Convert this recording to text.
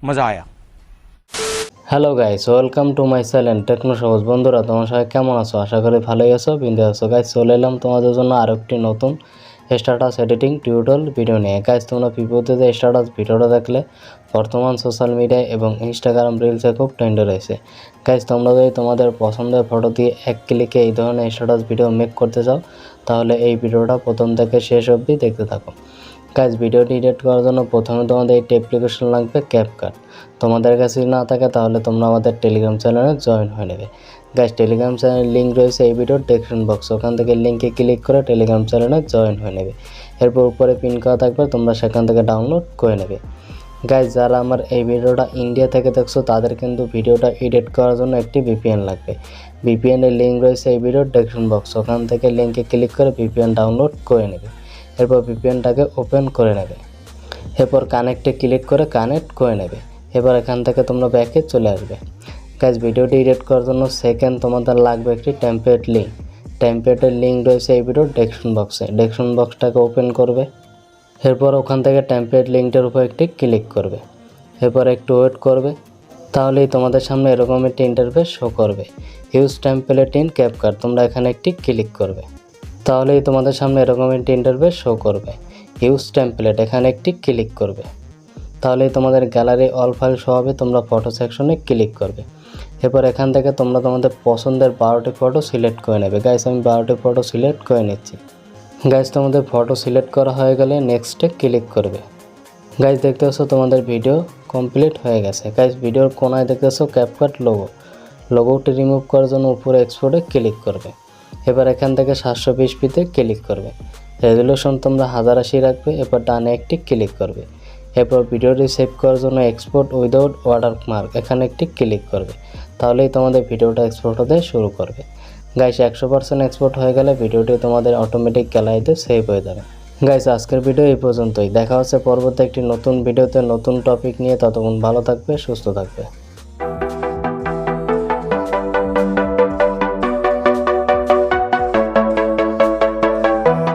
मज़ा आया। Hello guys, welcome to my channel techno Sabuj. বন্ধুরা, তোমার সবাই কেমন আছো? আশা করি ভালোই আছো, বিন্দু আছো। গাইস, চলে এলাম তোমাদের জন্য আরও একটি নতুন স্ট্যাটাস এডিটিং টিউটোরিয়াল ভিডিও নিয়ে। গাইস, তোমরা বিপদে স্ট্যাটাস ভিডিওটা দেখলে বর্তমান সোশ্যাল মিডিয়ায় এবং ইনস্টাগ্রাম রিলসে খুব ট্রেন্ডে রয়েছে। গাইস, তোমরা যদি তোমাদের পছন্দের ফটো দিয়ে এক ক্লিকে এই ধরনের স্ট্যাটাস ভিডিও মেক করতে চাও, তাহলে এই ভিডিওটা প্রথম থেকে শেষ অবধি দেখতে থাকো। গাইস, ভিডিওটি এডিট করার জন্য প্রথমে তোমাদের এই অ্যাপ্লিকেশন লাগবে ক্যাপকাট। তোমাদের কাছে না থাকে তাহলে তোমরা আমাদের টেলিগ্রাম চ্যানেলে জয়েন হয়ে নেবে। গাইস, টেলিগ্রাম চ্যানেলের লিঙ্ক রয়েছে এই ভিডিওর ডেসক্রিপশন বক্সে, ওখান থেকে লিঙ্কে ক্লিক করে টেলিগ্রাম চ্যানেলে জয়েন হয়ে নেবে। এরপর উপরে পিন করা থাকবে, তোমরা সেখান থেকে ডাউনলোড করে নেবে। গাইস, যারা আমার এই ভিডিওটা ইন্ডিয়া থেকে দেখছো তাদের কিন্তু ভিডিওটা এডিট করার জন্য একটি ভিপিএন লাগবে। ভিপিএনের লিঙ্ক রয়েছে এই ভিডিওর ডেসক্রিপশন বক্স, ওখান থেকে লিঙ্কে ক্লিক করে ভিপিএন ডাউনলোড করে নেবে। এরপর ভিপিএনটাকে ওপেন করে নেবে। এরপর কানেক্টে ক্লিক করে কানেক্ট করে নেবে। এবার এখান থেকে তোমরা ব্যাকে চলে আসবে। গাইস, ভিডিওটি এডিট করার জন্য সেকেন্ড তোমাদের লাগবে একটি টেমপ্লেট লিঙ্ক। টেমপ্লেটের লিঙ্ক রয়েছে এই ভিডিওর ডেসক্রিপশন বক্সে। ডেসক্রিপশন বক্সটাকে ওপেন করবে। এরপর ওখান থেকে টেমপ্লেট লিঙ্কটার উপর একটি ক্লিক করবে। এরপর একটু ওয়েট করবে, তাহলেই তোমাদের সামনে এরকম একটি ইন্টারফেস শো করবে। ইউজ টেমপ্লেট ইন ক্যাপকাট, তোমরা এখানে একটি ক্লিক করবে। তাহলেই তোমাদের সামনে এরকম একটি ইন্টারফেস শো করবে। ইউজ টেমপ্লেট, এখানে একটি ক্লিক করবে। তাহলেই তোমাদের গ্যালারি অল ফাইল শো হবে। তোমরা ফটো সেকশনে ক্লিক করবে। এরপর এখান থেকে তোমরা তোমাদের পছন্দের 12টি ফটো সিলেক্ট করে নেবে। গাইস, আমি 12টি ফটো সিলেক্ট করে নিচ্ছি। গাইস, তোমাদের ফটো সিলেক্ট করা হয়ে গেলে নেক্সটে ক্লিক করবে। গাইস, দেখতে পাচ্ছ তোমাদের ভিডিও কমপ্লিট হয়ে গেছে। গাইস, ভিডিওর কোনায় দেখতে পাচ্ছ ক্যাপকাট লোগোটি রিমুভ করার জন্য উপরে এক্সপোর্টে ক্লিক করবে। এবার এখান থেকে 720pতে ক্লিক করবে। রেজুলেশন তোমরা 1080 রাখবে। এরপর ডানে একটি ক্লিক করবে। এরপর ভিডিওটি সেভ করার জন্য এক্সপোর্ট উইদাউট ওয়াটারমার্ক, এখানে একটি ক্লিক করবে। তাহলেই তোমাদের ভিডিওটা এক্সপোর্ট হতে শুরু করবে। গাইস, 100% এক্সপোর্ট হয়ে গেলে ভিডিওটি তোমাদের অটোমেটিক গ্যালারিতে সেভ হয়ে যাবে। গাইস, আজকের ভিডিও এই পর্যন্তই। দেখা হচ্ছে পরবর্তী একটি নতুন ভিডিওতে নতুন টপিক নিয়ে। ততক্ষণ ভালো থাকবে, সুস্থ থাকবে।